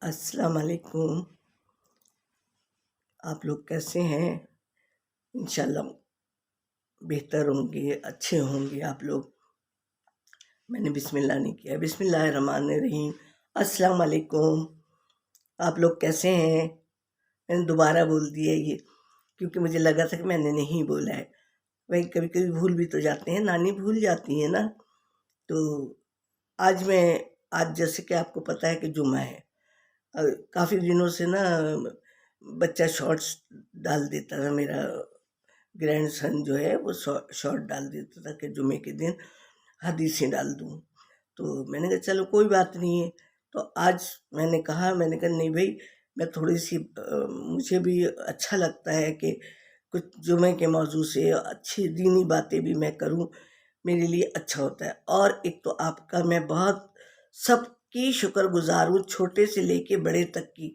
السلام علیکم. آپ لوگ کیسے ہیں؟ انشاءاللہ بہتر ہوں گے، اچھے ہوں گے آپ لوگ. میں نے بسم اللہ نہیں کیا. بسم اللہ الرحمن الرحیم. السلام علیکم. آپ لوگ کیسے ہیں؟ میں نے دوبارہ بول دیا یہ کیونکہ مجھے لگا تھا کہ میں نے نہیں بولا ہے. بھائی کبھی کبھی بھول بھی تو جاتے ہیں، نانی بھول جاتی ہیں نا. تو آج جیسے کہ آپ کو پتہ ہے کہ جمعہ ہے. کافی دنوں سے نا بچہ شارٹس ڈال دیتا تھا، میرا گرینڈ سن جو ہے وہ شارٹ ڈال دیتا تھا کہ جمعے کے دن حدیثیں ڈال دوں. تو میں نے کہا چلو کوئی بات نہیں ہے. تو آج میں نے کہا نہیں بھائی، میں تھوڑی سی مجھے بھی اچھا لگتا ہے کہ کچھ جمعے کے موضوع سے اچھی دینی باتیں بھی میں کروں، میرے لیے اچھا ہوتا ہے. اور ایک تو آپ کا میں بہت سب کی شکر گزار ہوں، چھوٹے سے لے کے بڑے تک کی،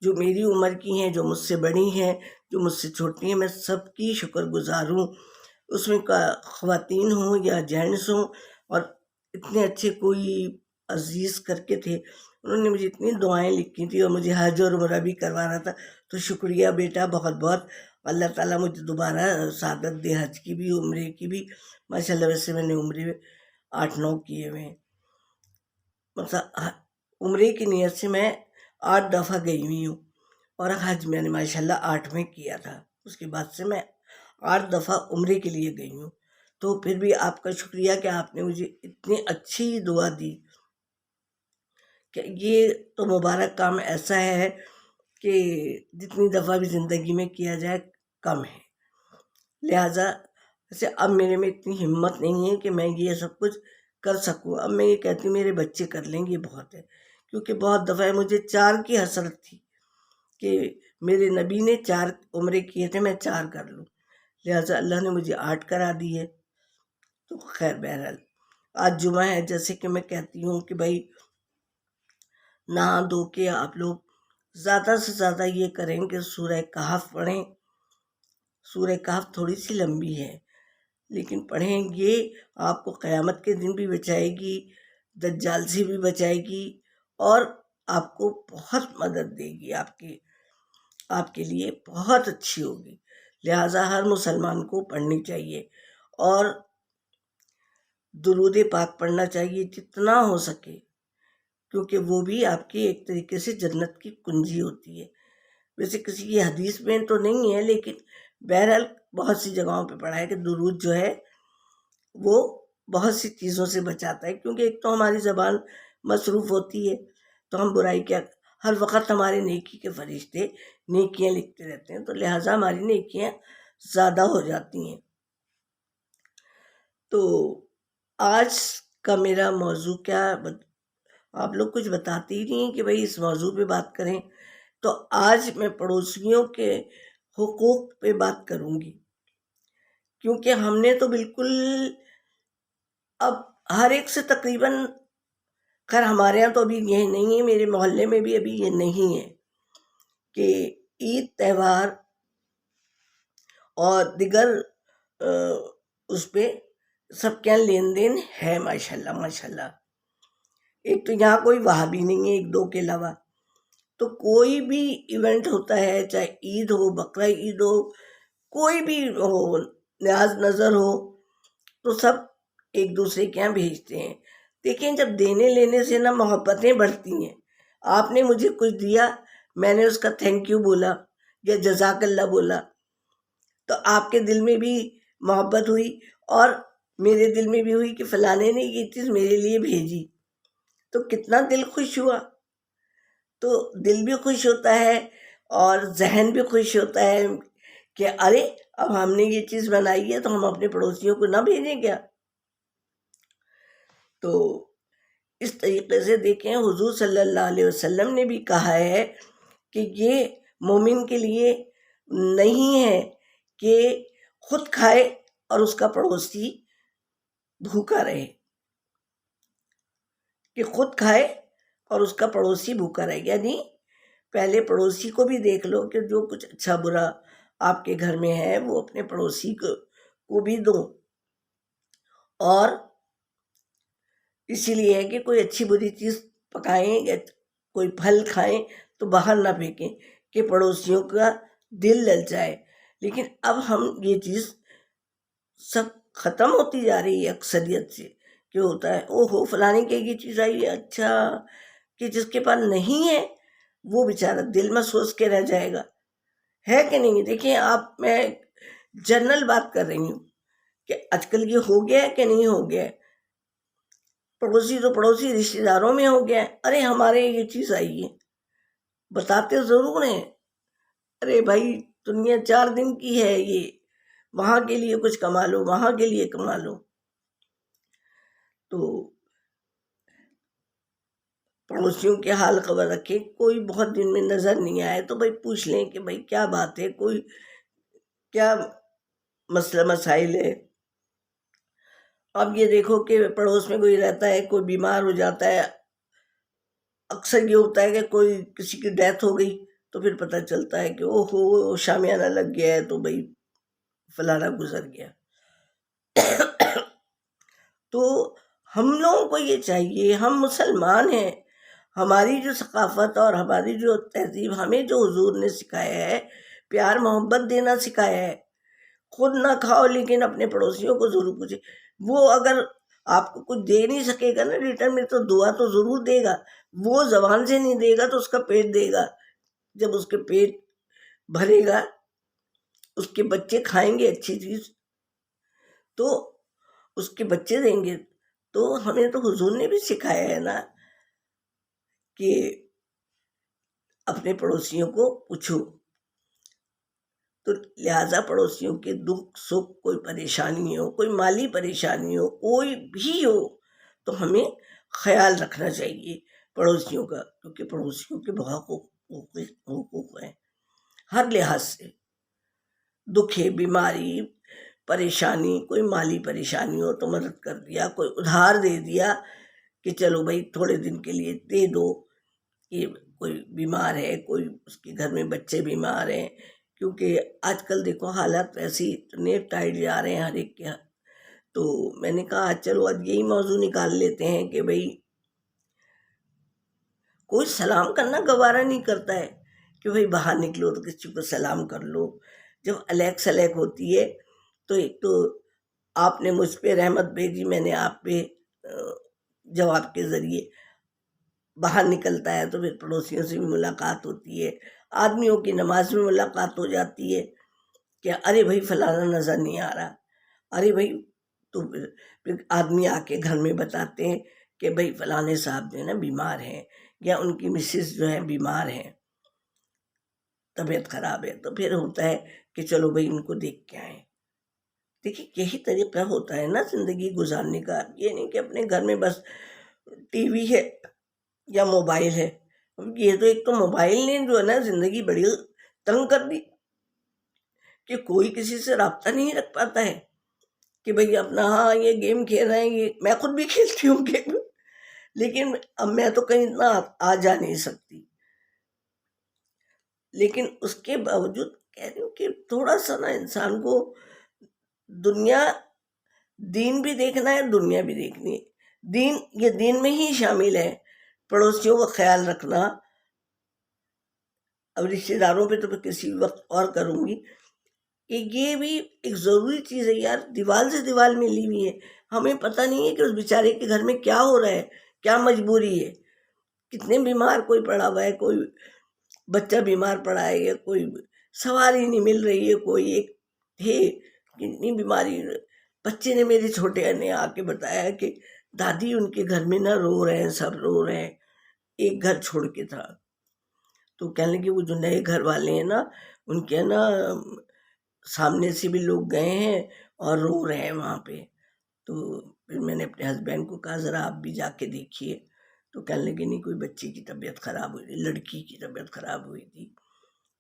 جو میری عمر کی ہیں، جو مجھ سے بڑی ہیں، جو مجھ سے چھوٹی ہیں، میں سب کی شکر گزار ہوں. اس میں خواتین ہوں یا جینٹس ہوں. اور اتنے اچھے کوئی عزیز کر کے تھے، انہوں نے مجھے اتنی دعائیں لکھی تھی اور مجھے حج اور عمرہ بھی کروانا تھا. تو شکریہ بیٹا، بہت بہت. اللہ تعالیٰ مجھے دوبارہ سعادت دے، حج کی بھی عمرے کی بھی. ماشاءاللہ ویسے میں نے عمرے 8-9 کیے ہوئے ہیں. مطلب عمرے کی نیت سے میں 8 دفعہ گئی ہوئی ہوں، اور حج میں نے ماشاءاللہ 8 میں کیا تھا. اس کے بعد سے میں 8 دفعہ عمرے کے لیے گئی ہوں. تو پھر بھی آپ کا شکریہ کہ آپ نے مجھے اتنی اچھی دعا دی کہ یہ تو مبارک کام ایسا ہے کہ جتنی دفعہ بھی زندگی میں کیا جائے کم ہے. لہٰذا اب میرے میں اتنی ہمت نہیں ہے کہ میں یہ سب کچھ کر سکوں. اب میں یہ کہتی ہوں میرے بچے کر لیں گے، بہت ہے. کیونکہ بہت دفعہ مجھے 4 کی حسرت تھی کہ میرے نبی نے 4 عمرے کیے تھے، میں 4 کر لوں. لہٰذا اللہ نے مجھے 8 کرا دی ہے. تو خیر بہرحال آج جمعہ ہے، جیسے کہ میں کہتی ہوں کہ بھائی نہا دھو کے آپ لوگ زیادہ سے زیادہ یہ کریں کہ سورہ کہف پڑھیں. سورہ کہف تھوڑی سی لمبی ہے لیکن پڑھیں، یہ آپ کو قیامت کے دن بھی بچائے گی، دجال سے بھی بچائے گی، اور آپ کو بہت مدد دے گی. آپ کے لیے بہت اچھی ہوگی. لہٰذا ہر مسلمان کو پڑھنی چاہیے اور درود پاک پڑھنا چاہیے جتنا ہو سکے، کیونکہ وہ بھی آپ کی ایک طریقے سے جنت کی کنجی ہوتی ہے. ویسے کسی کی حدیث میں تو نہیں ہے، لیکن بہرحال بہت سی جگہوں پہ پڑھا ہے کہ درود جو ہے وہ بہت سی چیزوں سے بچاتا ہے. کیونکہ ایک تو ہماری زبان مصروف ہوتی ہے، تو ہم برائی کیا، ہر وقت ہمارے نیکی کے فرشتے نیکیاں لکھتے رہتے ہیں، تو لہٰذا ہماری نیکیاں زیادہ ہو جاتی ہیں. تو آج کا میرا موضوع کیا، آپ لوگ کچھ بتاتے ہی نہیں کہ بھائی اس موضوع پہ بات کریں. تو آج میں پڑوسیوں کے حقوق پہ بات کروں گی، کیونکہ ہم نے تو بالکل اب ہر ایک سے تقریباً، خیر ہمارے یہاں تو ابھی یہ نہیں ہے، میرے محلے میں بھی ابھی یہ نہیں ہے کہ عید تہوار اور دیگر اس پہ سب کیا لین دین ہے. ماشاءاللہ ماشاءاللہ. ایک تو یہاں کوئی وہابی نہیں ہے 1-2 کے علاوہ. تو کوئی بھی ایونٹ ہوتا ہے، چاہے عید ہو، بقرہ عید ہو، کوئی بھی ہو، نیاز نظر ہو، تو سب ایک دوسرے کے یہاں بھیجتے ہیں. دیکھیں جب دینے لینے سے نا محبتیں بڑھتی ہیں. آپ نے مجھے کچھ دیا، میں نے اس کا تھینک یو بولا یا جزاک اللہ بولا، تو آپ کے دل میں بھی محبت ہوئی اور میرے دل میں بھی ہوئی کہ فلانے نے یہ چیز میرے لیے بھیجی، تو کتنا دل خوش ہوا. تو دل بھی خوش ہوتا ہے اور ذہن بھی خوش ہوتا ہے کہ ارے اب ہم نے یہ چیز بنائی ہے تو ہم اپنے پڑوسیوں کو نہ بھیجیں کیا. تو اس طریقے سے دیکھیں، حضور صلی اللہ علیہ وسلم نے بھی کہا ہے کہ یہ مومن کے لیے نہیں ہے کہ خود کھائے اور اس کا پڑوسی بھوکا رہے، کہ خود کھائے اور اس کا پڑوسی بھوکا رہے. یعنی پہلے پڑوسی کو بھی دیکھ لو کہ جو کچھ اچھا برا آپ کے گھر میں ہے وہ اپنے پڑوسی کو بھی دو. اور اسی لیے ہے کہ کوئی اچھی بری چیز پکائیں یا کوئی پھل کھائیں تو باہر نہ پھینکیں کہ پڑوسیوں کا دل للچائے. لیکن اب ہم یہ چیز سب ختم ہوتی جا رہی ہے اکثریت سے. کہ ہوتا ہے او ہو فلانے کے یہ چیز آئی ہے، اچھا، کہ جس کے پاس نہیں ہے وہ بیچارہ دل میں سوچ کے رہ جائے گا. ہے کہ نہیں؟ دیکھیں آپ، میں جنرل بات کر رہی ہوں کہ آج کل یہ ہو گیا ہے کہ نہیں ہو گیا ہے. پڑوسی تو پڑوسی رشتے داروں میں ہو گیا ہے، ارے ہمارے یہ چیز آئی ہے، بتاتے ضرور ہیں، ارے بھائی دنیا 4 دن کی ہے، یہ وہاں کے لیے کچھ کما لو، وہاں کے لیے کما لو. تو پڑوسیوں کے حال خبر رکھیں. کوئی بہت دن میں نظر نہیں آئے تو بھائی پوچھ لیں کہ بھائی کیا بات ہے، کوئی کیا مسئلہ مسائل ہے. اب یہ دیکھو کہ پڑوس میں کوئی رہتا ہے، کوئی بیمار ہو جاتا ہے، اکثر یہ ہوتا ہے کہ کوئی کسی کی ڈیتھ ہو گئی تو پھر پتہ چلتا ہے کہ او ہو شامیانہ لگ گیا ہے تو بھائی فلانا گزر گیا. تو ہم لوگوں کو یہ چاہیے، ہم مسلمان ہیں، ہماری جو ثقافت اور ہماری جو تہذیب، ہمیں جو حضور نے سکھایا ہے، پیار محبت دینا سکھایا ہے. خود نہ کھاؤ لیکن اپنے پڑوسیوں کو ضرور پوچھے. وہ اگر آپ کو کچھ دے نہیں سکے گا نا ریٹرن میں، تو دعا تو ضرور دے گا. وہ زبان سے نہیں دے گا تو اس کا پیٹ دے گا. جب اس کے پیٹ بھرے گا، اس کے بچے کھائیں گے اچھی چیز تو اس کے بچے دیں گے. تو ہمیں تو حضور نے بھی سکھایا ہے نا کہ اپنے پڑوسیوں کو پوچھو. تو لہٰذا پڑوسیوں کے دکھ سکھ، کوئی پریشانی ہو، کوئی مالی پریشانی ہو، کوئی بھی ہو، تو ہمیں خیال رکھنا چاہیے پڑوسیوں کا. کیونکہ پڑوسیوں کے بہت حقوق ہیں ہر لحاظ سے. دکھ ہے، بیماری، پریشانی، کوئی مالی پریشانی ہو تو مدد کر دیا، کوئی ادھار دے دیا کہ چلو بھائی تھوڑے دن کے لیے دے دو. کہ کوئی بیمار ہے، کوئی اس کے گھر میں بچے بیمار ہیں، کیونکہ آج کل دیکھو حالات ویسے اتنے ٹائٹ جا رہے ہیں ہر ایک کے. تو میں نے کہا چلو آج یہی موضوع نکال لیتے ہیں کہ بھائی کوئی سلام کرنا گوارا نہیں کرتا ہے کہ بھائی باہر نکلو تو کسی کو سلام کر لو. جب الیک سلیک ہوتی ہے تو ایک تو آپ نے مجھ پہ رحمت بھیجی، میں نے آپ پہ جواب کے ذریعے. باہر نکلتا ہے تو پھر پڑوسیوں سے بھی ملاقات ہوتی ہے، آدمیوں کی نماز میں ملاقات ہو جاتی ہے کہ ارے بھائی فلانا نظر نہیں آ رہا، ارے بھائی. تو پھر آدمی آ کے گھر میں بتاتے ہیں کہ بھائی فلانے صاحب جو ہے نا بیمار ہیں، یا ان کی مسز جو ہے بیمار ہیں، طبیعت خراب ہے. تو پھر ہوتا ہے کہ چلو بھائی ان کو دیکھ کے آئیں. دیکھیے یہی طریقہ ہوتا ہے نا زندگی گزارنے کا. یہ نہیں کہ اپنے گھر میں بس ٹی وی ہے یا موبائل ہے. یہ تو ایک تو موبائل نے جو ہے نا زندگی بڑی تنگ کر دی کہ کوئی کسی سے رابطہ نہیں رکھ پاتا ہے کہ بھئی اپنا ہاں یہ گیم کھیل رہے ہیں. یہ میں خود بھی کھیلتی ہوں گیم، لیکن اب میں تو کہیں اتنا آ جا نہیں سکتی. لیکن اس کے باوجود کہہ رہی ہوں کہ تھوڑا سا نا انسان کو دنیا، دین بھی دیکھنا ہے، دنیا بھی دیکھنی ہے. دین، یہ دین میں ہی شامل ہے پڑوسیوں کا خیال رکھنا. اب رشتے داروں پہ تو میں کسی وقت اور کروں گی کہ یہ بھی ایک ضروری چیز ہے یار. دیوال سے دیوال ملی ہوئی ہے، ہمیں پتہ نہیں ہے کہ اس بیچارے کے گھر میں کیا ہو رہا ہے، کیا مجبوری ہے. کتنے بیمار کوئی پڑا ہوا ہے، کوئی بچہ بیمار پڑا ہے، یا کوئی سواری نہیں مل رہی ہے، کوئی ایک ہے کتنی بیماری. بچے نے، میرے چھوٹے نے آ کے بتایا کہ دادی ان کے گھر میں نا رو رہے ہیں، سب رو رہے ہیں، ایک گھر چھوڑ کے تھا. تو کہنے لگے وہ جو نئے گھر والے ہیں نا، ان کے نا سامنے سے بھی لوگ گئے ہیں اور رو رہے ہیں وہاں پہ. تو پھر میں نے اپنے ہسبینڈ کو کہا ذرا آپ بھی جا کے دیکھیے. تو کہنے لگے نہیں، کوئی بچے کی طبیعت خراب ہوئی تھی، لڑکی کی طبیعت خراب ہوئی تھی،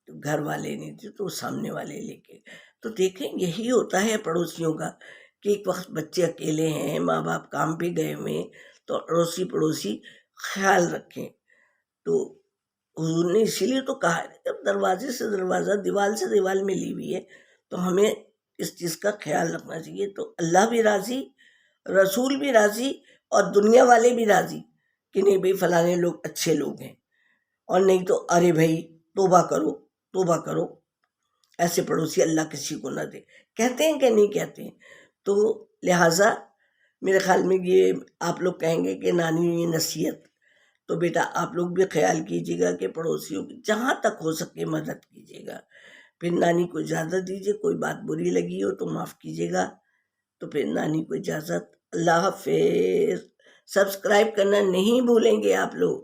تو گھر والے نہیں تھے تو سامنے والے لے کے. تو دیکھیں یہی ہوتا ہے پڑوسیوں کا کہ ایک وقت بچے اکیلے ہیں، ماں باپ کام پہ گئے ہوئے، تو اڑوسی پڑوسی خیال رکھیں. تو حضور نے اسی لیے تو کہا ہے جب دروازے سے دروازہ، دیوال سے دیوال ملی ہوئی ہے تو ہمیں اس چیز کا خیال رکھنا چاہیے. تو اللہ بھی راضی، رسول بھی راضی، اور دنیا والے بھی راضی کہ نہیں بھئی فلانے لوگ اچھے لوگ ہیں. اور نہیں تو ارے بھائی توبہ کرو توبہ کرو، ایسے پڑوسی اللہ کسی کو نہ دے، کہتے ہیں کہ نہیں کہتے ہیں؟ تو لہٰذا میرے خیال میں یہ آپ لوگ کہیں گے کہ نانی یہ نصیحت، تو بیٹا آپ لوگ بھی خیال کیجیے گا کہ پڑوسیوں کی جہاں تک ہو سکے مدد کیجیے گا. پھر نانی کو اجازت دیجیے، کوئی بات بری لگی ہو تو معاف کیجیے گا. تو پھر نانی کو اجازت، اللہ حافظ. سبسکرائب کرنا نہیں بھولیں گے آپ لوگ،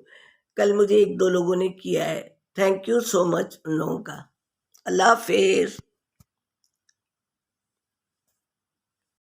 کل مجھے 1-2 لوگوں نے کیا ہے، تھینک یو سو مچ ان لوگوں کا. اللہ حافظ.